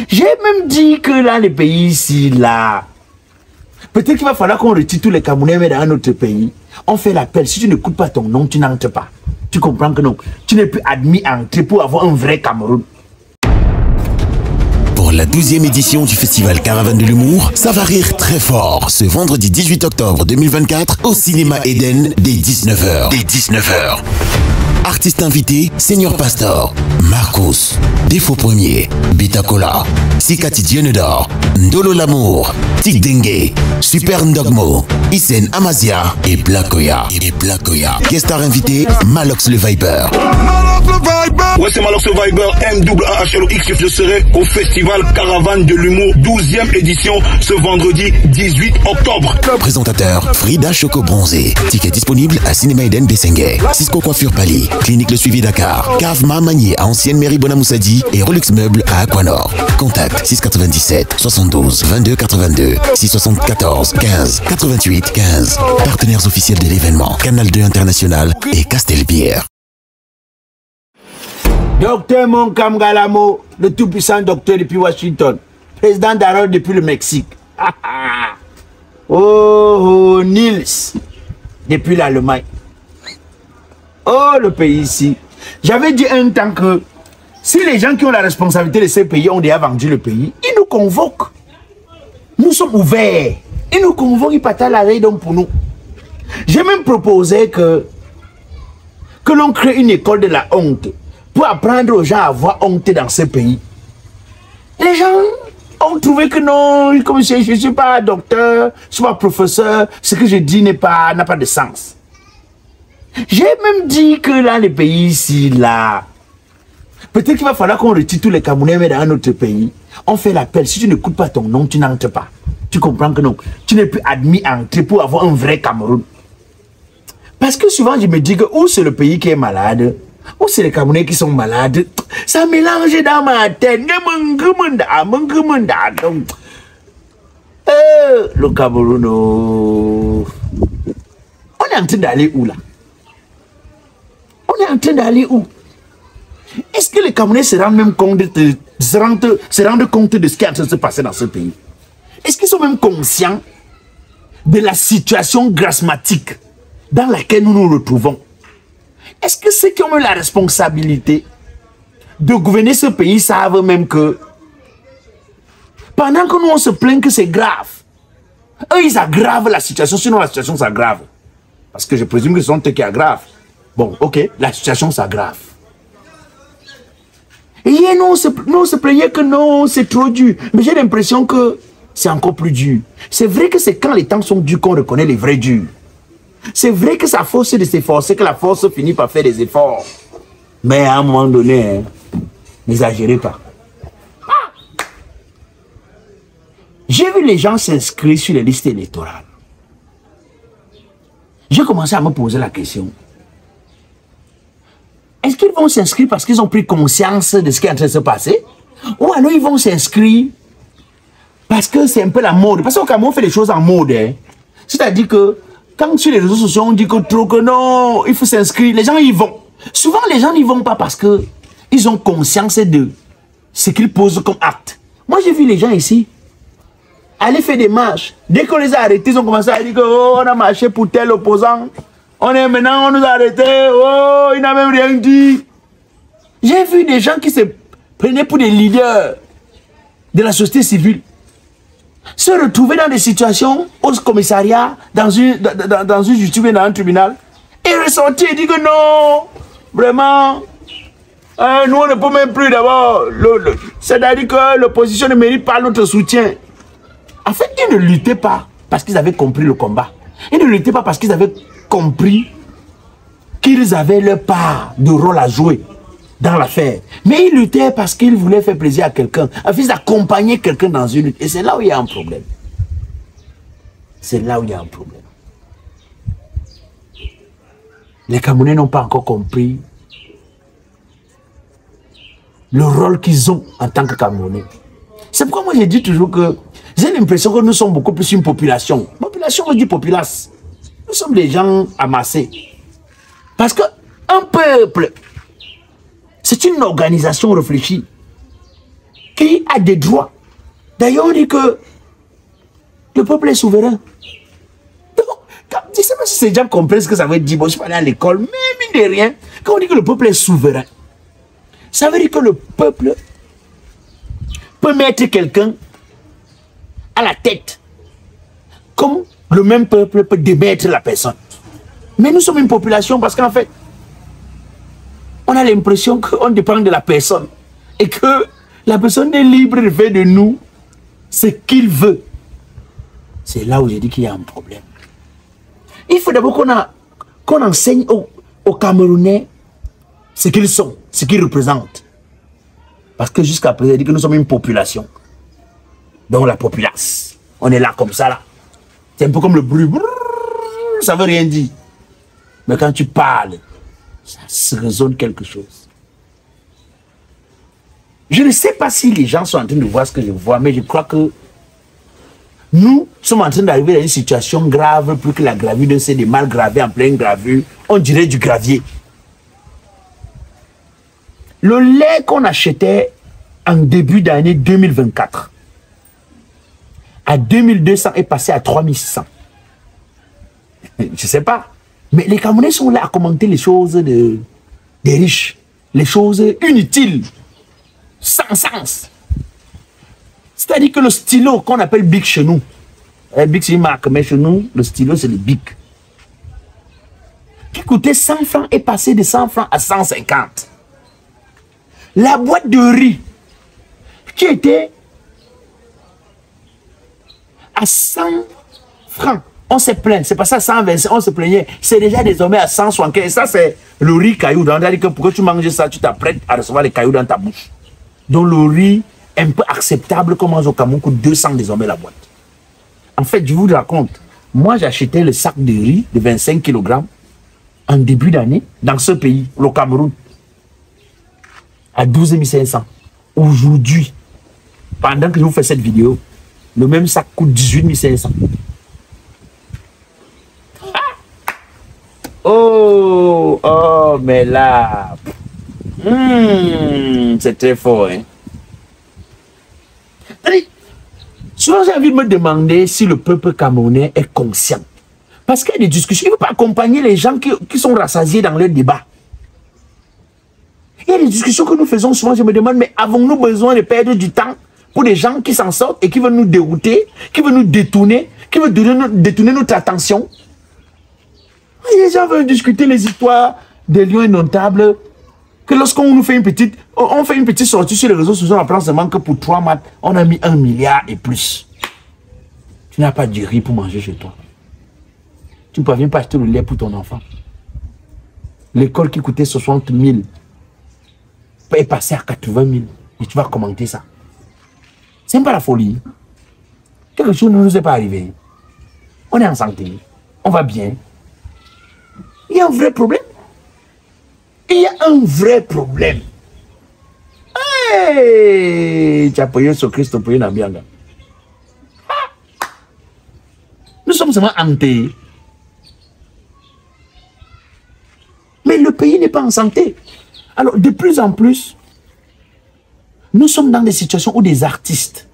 J'ai même dit que là, les pays ici, là, peut-être qu'il va falloir qu'on retire tous les Camerounais mais dans un autre pays. On fait l'appel. Si tu n'écoutes pas ton nom, tu n'entres pas. Tu comprends que non. Tu n'es plus admis à entrer pour avoir un vrai Cameroun. Pour la 12e édition du festival Caravane de l'Humour, ça va rire très fort ce vendredi 18 octobre 2024 au cinéma Eden dès 19h. Artistes invités, Senior Pastor, Marcos, Défaut Premier, Bitacola, Sikati Dienedor, Ndolo Lamour, Tic Dengue, Super Ndogmo, Isen Amazia et Blakoya. Guest star invité, Malox le Viber. Ouais, c'est Malox le Viber, MAAHLOX. Je serai au festival Caravane de l'Humour, 12e édition, ce vendredi 18 octobre. Présentateur, Frida Choco Bronzé. Ticket disponible à Cinéma Eden Bessengue, Cisco Coiffure Pali, Clinique Le Suivi Dakar, Cave Mamani à Ancienne Mairie Bonamoussadi et Relux Meubles à Aquanor. Contact 697 72 22 82 674 15 88 15. Partenaires officiels de l'événement, Canal 2 International et Castelbière. Docteur Moncam Galamo, le tout-puissant docteur depuis Washington, président d'Harold depuis le Mexique. Oh, Niels, depuis l'Allemagne. Oh, le pays ici. J'avais dit un temps que si les gens qui ont la responsabilité de ces pays ont déjà vendu le pays, ils nous convoquent. Nous sommes ouverts. Ils nous convoquent, ils partagent la veille donc pour nous. J'ai même proposé que l'on crée une école de la honte pour apprendre aux gens à avoir honte dans ce pays. Les gens ont trouvé que non, comme je ne suis pas docteur, je ne suis pas professeur, ce que je dis n'a pas de sens. J'ai même dit que là, les pays ici, là, peut-être qu'il va falloir qu'on retire tous les Camerounais mais dans un autre pays. On fait l'appel. Si tu n'écoutes pas ton nom, tu n'entres pas. Tu comprends que non. Tu n'es plus admis à entrer pour avoir un vrai Cameroun. Parce que souvent, je me dis que ou c'est le pays qui est malade, ou c'est les Camerounais qui sont malades. Ça mélange dans ma tête. Le Cameroun, on est en train d'aller où là? On est en train d'aller où? Est-ce que les Camerounais se rendent même compte se rendent compte de ce qui est en train de se passer dans ce pays? Est-ce qu'ils sont même conscients de la situation dramatique dans laquelle nous nous retrouvons? Est-ce que ceux qui ont eu la responsabilité de gouverner ce pays savent même que pendant que nous on se plaint que c'est grave, eux ils aggravent la situation, sinon la situation s'aggrave. Parce que je présume que ce sont eux qui aggravent. Bon, ok, la situation s'aggrave. Et hier, nous on se plaignait que non, c'est trop dur. Mais j'ai l'impression que c'est encore plus dur. C'est vrai que c'est quand les temps sont durs qu'on reconnaît les vrais durs. C'est vrai que ça force de s'efforcer, que la force finit par faire des efforts. Mais à un moment donné, n'exagérez pas. J'ai vu les gens s'inscrire sur les listes électorales. J'ai commencé à me poser la question. Est-ce qu'ils vont s'inscrire parce qu'ils ont pris conscience de ce qui est en train de se passer? Ou alors ils vont s'inscrire parce que c'est un peu la mode? Parce qu'au Cameroun, on fait les choses en mode. Hein. C'est-à-dire que quand sur les réseaux sociaux, on dit que non, il faut s'inscrire, les gens y vont. Souvent, les gens n'y vont pas parce qu'ils ont conscience de ce qu'ils posent comme acte. Moi, j'ai vu les gens ici aller faire des marches. Dès qu'on les a arrêtés, ils ont commencé à dire qu'on a marché pour tel opposant. On nous a arrêtés. Oh, il n'a même rien dit. J'ai vu des gens qui se prenaient pour des leaders de la société civile se retrouver dans des situations au commissariat, dans une justice, dans un tribunal, et ressortir et dire que non, vraiment, nous on ne peut même plus d'abord. C'est-à-dire que l'opposition ne mérite pas notre soutien. En fait, ils ne luttaient pas parce qu'ils avaient compris le combat. Ils ne luttaient pas parce qu'ils avaient compris qu'ils avaient leur part de rôle à jouer dans l'affaire. Mais ils luttaient parce qu'ils voulaient faire plaisir à quelqu'un, afin d'accompagner quelqu'un dans une lutte. Et c'est là où il y a un problème. C'est là où il y a un problème. Les Camerounais n'ont pas encore compris le rôle qu'ils ont en tant que Camerounais. C'est pourquoi moi j'ai dit toujours que j'ai l'impression que nous sommes beaucoup plus une population. Population, on dit populace. Nous sommes des gens amassés. Parce qu'un peuple, c'est une organisation réfléchie. qui a des droits. D'ailleurs, on dit que le peuple est souverain. Donc, je ne sais pas si ces gens comprennent ce que ça veut dire. Bon, je suis pas allé à l'école, mais mine de rien, quand on dit que le peuple est souverain, ça veut dire que le peuple peut mettre quelqu'un à la tête, comme le même peuple peut démettre la personne. Mais nous sommes une population parce qu'en fait, on a l'impression qu'on dépend de la personne et que la personne est libre de faire de nous ce qu'il veut. C'est là où j'ai dit qu'il y a un problème. Il faut d'abord qu'on enseigne aux Camerounais ce qu'ils sont, ce qu'ils représentent. Parce que jusqu'à présent, il dit que nous sommes une population. Donc la populace. On est là comme ça, là. C'est un peu comme le bruit. Ça veut rien dire. Mais quand tu parles, ça se résonne quelque chose. Je ne sais pas si les gens sont en train de voir ce que je vois, mais je crois que nous sommes en train d'arriver dans une situation grave, plus que la gravure de ces mal gravés en pleine gravure. On dirait du gravier. Le lait qu'on achetait en début d'année 2024 à 2200 est passé à 3600. Je ne sais pas. Mais les Camerounais sont là à commenter les choses des riches, les choses inutiles, sans sens. C'est-à-dire que le stylo qu'on appelle Bic chez nous, Bic c'est une marque, mais chez nous, le stylo c'est le Bic, qui coûtait 100 francs est passé de 100 francs à 150. La boîte de riz, qui était à 100 francs, on s'est plaint, c'est pas ça 125, on se plaignait, c'est déjà désormais à 175. Et ça c'est le riz caillou, c'est-à-dire que pour que tu manges ça, tu t'apprêtes à recevoir les cailloux dans ta bouche. Donc le riz un peu acceptable qu'on mange au Cameroun coûte 200 désormais la boîte. En fait, je vous raconte, moi j'achetais le sac de riz de 25 kg en début d'année dans ce pays, le Cameroun, à 12 500. Aujourd'hui, pendant que je vous fais cette vidéo, le même sac coûte 18 500. Oh, mais là, c'est très fort, hein. Souvent, j'ai envie de me demander si le peuple camerounais est conscient. Parce qu'il y a des discussions, il ne faut pas accompagner les gens qui sont rassasiés dans leur débat. Il y a des discussions que nous faisons souvent, je me demande, mais avons-nous besoin de perdre du temps pour des gens qui s'en sortent et qui veulent nous dérouter, qui veulent nous détourner, qui veulent détourner notre attention? Les gens veulent discuter les histoires des lions indomptables, que lorsqu'on nous fait une petite sortie sur les réseaux sociaux, on apprend seulement que pour 3 maths, on a mis 1 milliard et plus. Tu n'as pas de riz pour manger chez toi. Tu ne parviens pas acheter le lait pour ton enfant. L'école qui coûtait 60 000 est passée à 80 000. Et tu vas commenter ça. C'est pas la folie. Quelque chose ne nous est pas arrivé. On est en santé. On va bien. Il y a un vrai problème. Il y a un vrai problème. Hey! Tu as payé sur Christ, tu as payé Nabianga. Nous sommes seulement hantés. Mais le pays n'est pas en santé. Alors, de plus en plus, nous sommes dans des situations où des artistes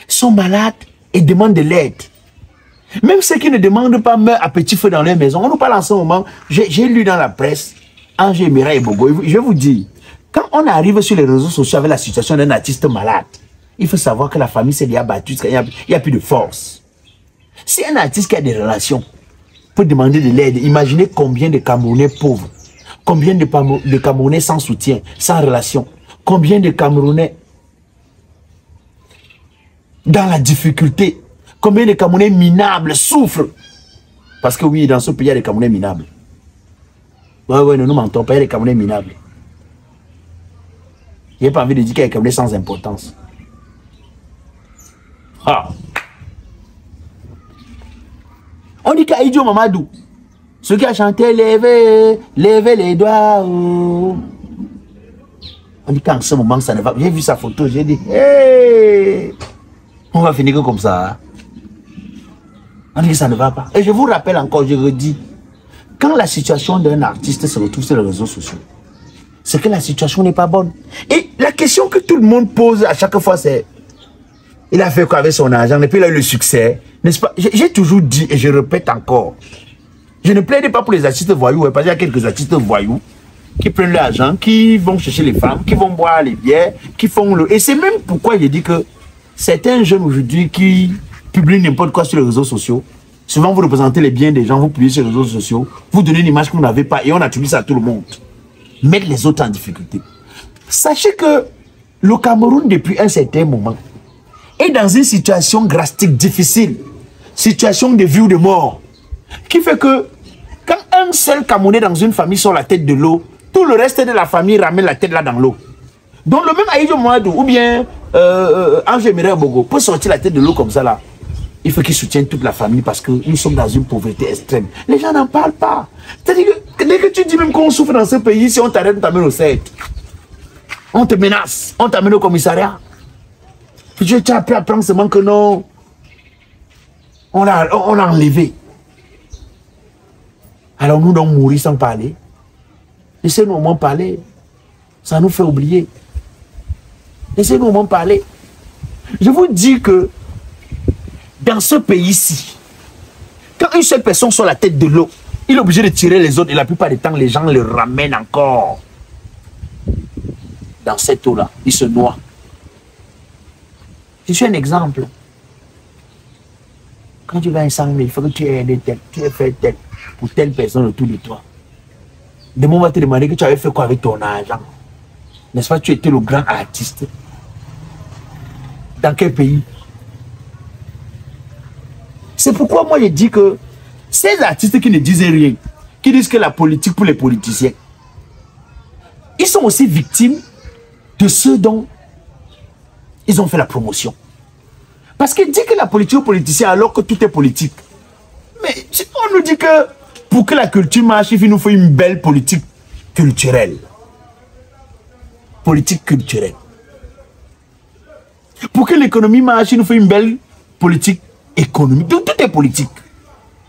sont malades et demandent de l'aide. Même ceux qui ne demandent pas meurent à petit feu dans leur maison. On nous parle en ce moment, j'ai lu dans la presse, Angers, Mira et Bogo. Je vais vous dire, quand on arrive sur les réseaux sociaux avec la situation d'un artiste malade, il faut savoir que la famille s'est déjà battue, il n'y a plus de force. Si un artiste qui a des relations peut demander de l'aide, imaginez combien de Camerounais pauvres, combien de Camerounais sans soutien, sans relation, combien de Camerounais dans la difficulté. Combien de Camerounais minables souffrent? Parce que oui, dans ce pays, il y a des Camerounais minables. Ouais, ne nous mentons pas, il y a des Camerounais minables. Je n'ai pas envie de dire qu'il y a des Camerounais sans importance. Ah. On dit qu'Aïdjo Mamadou, ceux qui a chanté, levez les doigts. Oh. On dit qu'en ce moment, ça ne va pas. J'ai vu sa photo, j'ai dit, hey, on va finir comme ça. Hein? On dit que ça ne va pas. Et je vous rappelle encore, je redis, quand la situation d'un artiste se retrouve sur les réseaux sociaux, c'est que la situation n'est pas bonne. Et la question que tout le monde pose à chaque fois, c'est il a fait quoi avec son argent? Et puis il a eu le succès. N'est-ce pas? J'ai toujours dit et je répète encore. Je ne plaide pas pour les artistes voyous, parce qu'il y a quelques artistes voyous qui prennent l'argent, qui vont chercher les femmes, qui vont boire les bières, qui font le... Et c'est même pourquoi je dis que certains jeunes aujourd'hui qui publient n'importe quoi sur les réseaux sociaux, souvent vous représentez les biens des gens, vous publiez sur les réseaux sociaux, vous donnez une image que vous n'avez pas et on attribue ça à tout le monde. Mettre les autres en difficulté. Sachez que le Cameroun, depuis un certain moment, est dans une situation drastique, difficile, situation de vie ou de mort, qui fait que quand un seul Camerounais dans une famille sort la tête de l'eau, tout le reste de la famille ramène la tête là dans l'eau. Donc le même Aïdjo Mouadou ou bien Angé Mireille Bogo peut sortir la tête de l'eau comme ça là. Il faut qu'il soutienne toute la famille parce que nous sommes dans une pauvreté extrême. Les gens n'en parlent pas. C'est-à-dire que dès que tu dis même qu'on souffre dans ce pays, si on t'arrête, on t'amène au CED. On te menace, on t'amène au commissariat. Puis tu as appris à prendre seulement que non. On l'a enlevé. Alors nous donc mourir sans parler. Laissez-nous au moins parler. Ça nous fait oublier. Laissez-nous au moins parler. Je vous dis que dans ce pays-ci, quand une seule personne sort la tête de l'eau, il est obligé de tirer les autres et la plupart du temps, les gens le ramènent encore dans cette eau-là. Il se noie. Je suis un exemple. Quand tu vas ensemble, il faut que tu aies aidé tel, tu aies fait tel pour telle personne autour de toi. Demain, on va te demander que tu avais fait quoi avec ton argent. N'est-ce pas, tu étais le grand artiste. Dans quel pays? C'est pourquoi moi je dis que ces artistes qui ne disent rien, qui disent que la politique pour les politiciens, ils sont aussi victimes de ceux dont ils ont fait la promotion. Parce qu'ils disent que la politique aux politiciens alors que tout est politique. Mais on nous dit que pour que la culture marche, il nous faut une belle politique culturelle. Politique culturelle. Pour que l'économie marche, il nous faut une belle politique économique. Donc tout est politique.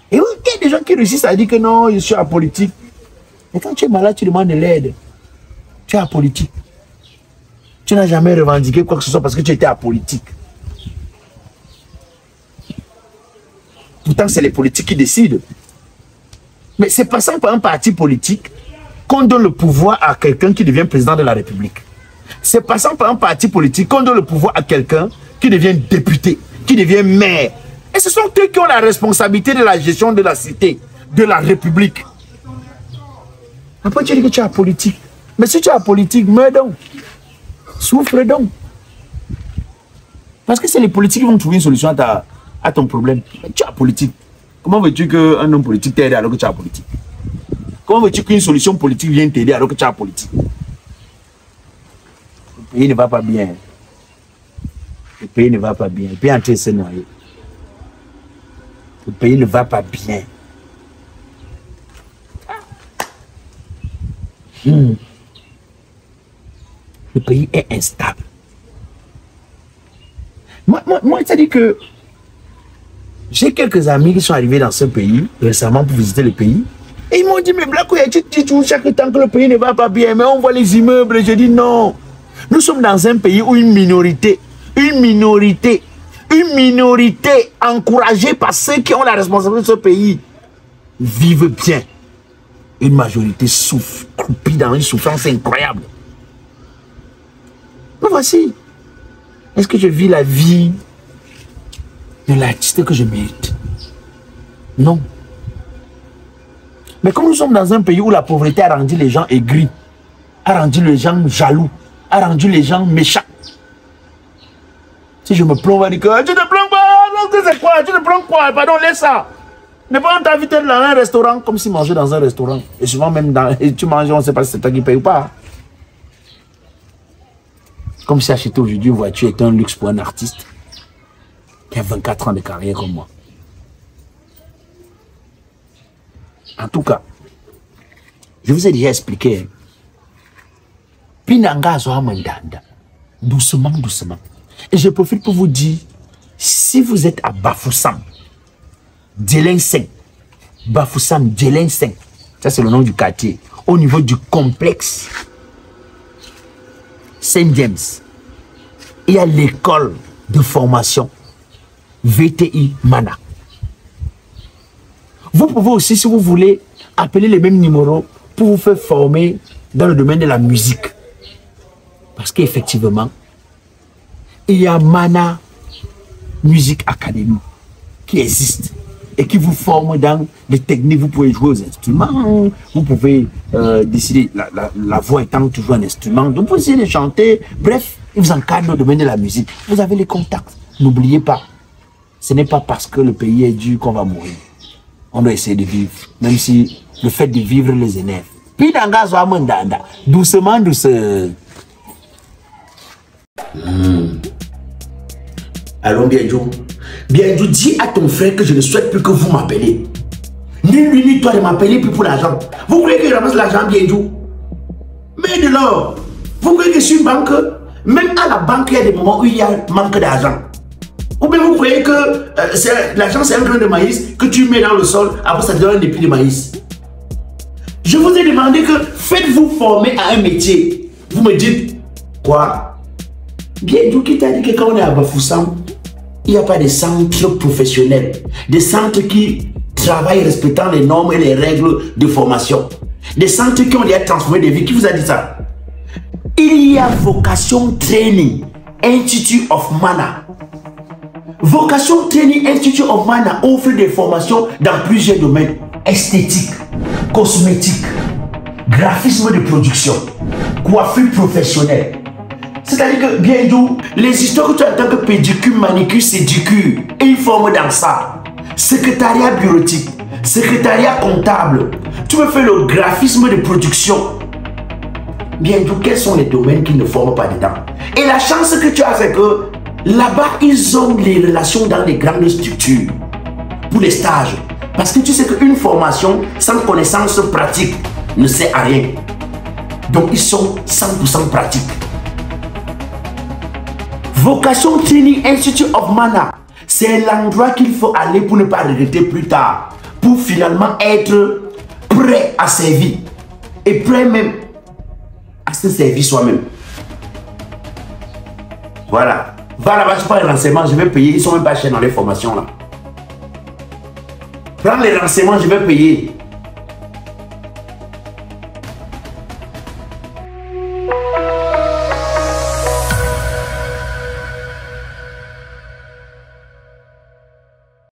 Et oui, il y a des gens qui réussissent à dire que non, je suis apolitique. Mais quand tu es malade, tu demandes de l'aide. Tu es apolitique. Tu n'as jamais revendiqué quoi que ce soit parce que tu étais apolitique. Pourtant, c'est les politiques qui décident. Mais c'est passant par un parti politique qu'on donne le pouvoir à quelqu'un qui devient président de la République. C'est passant par un parti politique qu'on donne le pouvoir à quelqu'un qui devient député, qui devient maire. Et ce sont eux qui ont la responsabilité de la gestion de la cité, de la République. Après, tu dis que tu es apolitique. Mais si tu es apolitique, meurs donc. Souffre donc. Parce que c'est les politiques qui vont trouver une solution à ton problème. Mais tu es apolitique. Comment veux-tu qu'un homme politique t'aide alors que tu es apolitique? Comment veux-tu qu'une solution politique vienne t'aider alors que tu es apolitique? Le pays ne va pas bien. Le pays ne va pas bien. Le pays est en train de se noyer. Le pays ne va pas bien. Le pays est instable. Moi c'est-à-dire que j'ai quelques amis qui sont arrivés dans ce pays récemment pour visiter le pays. Et ils m'ont dit, mais Blacko, tu dis toujours chaque temps que le pays ne va pas bien, mais on voit les immeubles. Et je dis non. Nous sommes dans un pays où une minorité encouragée par ceux qui ont la responsabilité de ce pays vivent bien. Une majorité souffre, croupie dans une souffrance incroyable. Mais voici. Est-ce que je vis la vie de l'artiste que je mérite? Non. Mais comme nous sommes dans un pays où la pauvreté a rendu les gens aigris, a rendu les gens jaloux, a rendu les gens méchants. Si je me plombe, on va dire que tu te plombes pas, c'est quoi? Tu te plombes quoi? Pardon, laisse ça. Ne pas t'inviter dans un restaurant comme si manger dans un restaurant. Et souvent même et tu manges, on ne sait pas si c'est toi qui paye ou pas. Comme si acheter aujourd'hui une voiture est un luxe pour un artiste qui a 24 ans de carrière comme moi. En tout cas, je vous ai déjà expliqué. Pinanga Zoa Mandanda. Doucement, doucement. Et je profite pour vous dire, si vous êtes à Bafoussam, Djelinseng, Bafoussam, Djelinseng, ça c'est le nom du quartier, au niveau du complexe Saint James. Il y a l'école de formation VTI Mana. Vous pouvez aussi, si vous voulez, appeler les mêmes numéros pour vous faire former dans le domaine de la musique. Parce qu'effectivement, il y a Mana Music Academy qui existe et qui vous forme dans les techniques. Vous pouvez jouer aux instruments, vous pouvez décider, la voix étant toujours un instrument, donc vous pouvez essayer de chanter. Bref, ils vous encadrent dans le domaine de la musique. Vous avez les contacts. N'oubliez pas, ce n'est pas parce que le pays est dur qu'on va mourir. On doit essayer de vivre, même si le fait de vivre les énerve. Doucement, doucement. Allons, Bienjou. Bienjou, dis à ton frère que je ne souhaite plus que vous m'appelez. Ni lui ni toi de m'appeler plus pour l'argent. Vous voulez que je ramasse l'argent, Bienjou? Mais de l'or. Vous croyez que je suis une banque? Même à la banque, il y a des moments où il y a manque d'argent. Ou bien vous croyez que l'argent c'est un grain de maïs que tu mets dans le sol, après ça te donne un épi de maïs. Je vous ai demandé que faites-vous former à un métier. Vous me dites quoi? Bienjou qui t'a dit que quand on est à Bafoussam, il n'y a pas de centres professionnels, des centres qui travaillent respectant les normes et les règles de formation, des centres qui ont déjà transformé des vies. Qui vous a dit ça? Il y a Vocation Training Institute of Mana. Vocation Training Institute of Mana offre des formations dans plusieurs domaines: esthétique, cosmétique, graphisme de production, coiffure professionnelle. C'est-à-dire que, Bienjou, les histoires que tu entends que pédicure, manicure, sédicure, et ils forment dans ça. Secrétariat bureautique, secrétariat comptable, tu veux faire le graphisme de production. Bienjou, quels sont les domaines qui ne forment pas dedans? Et la chance que tu as, c'est que là-bas, ils ont les relations dans les grandes structures pour les stages. Parce que tu sais qu'une formation sans connaissance pratique ne sert à rien. Donc, ils sont 100% pratiques. Vocation Training Institute of Mana, c'est l'endroit qu'il faut aller pour ne pas regretter plus tard. Pour finalement être prêt à servir. Et prêt même à se servir soi-même. Voilà. Va là-bas, je prends les renseignements, je vais payer. Ils sont même pas chers dans les formations là. Prends les renseignements, je vais payer.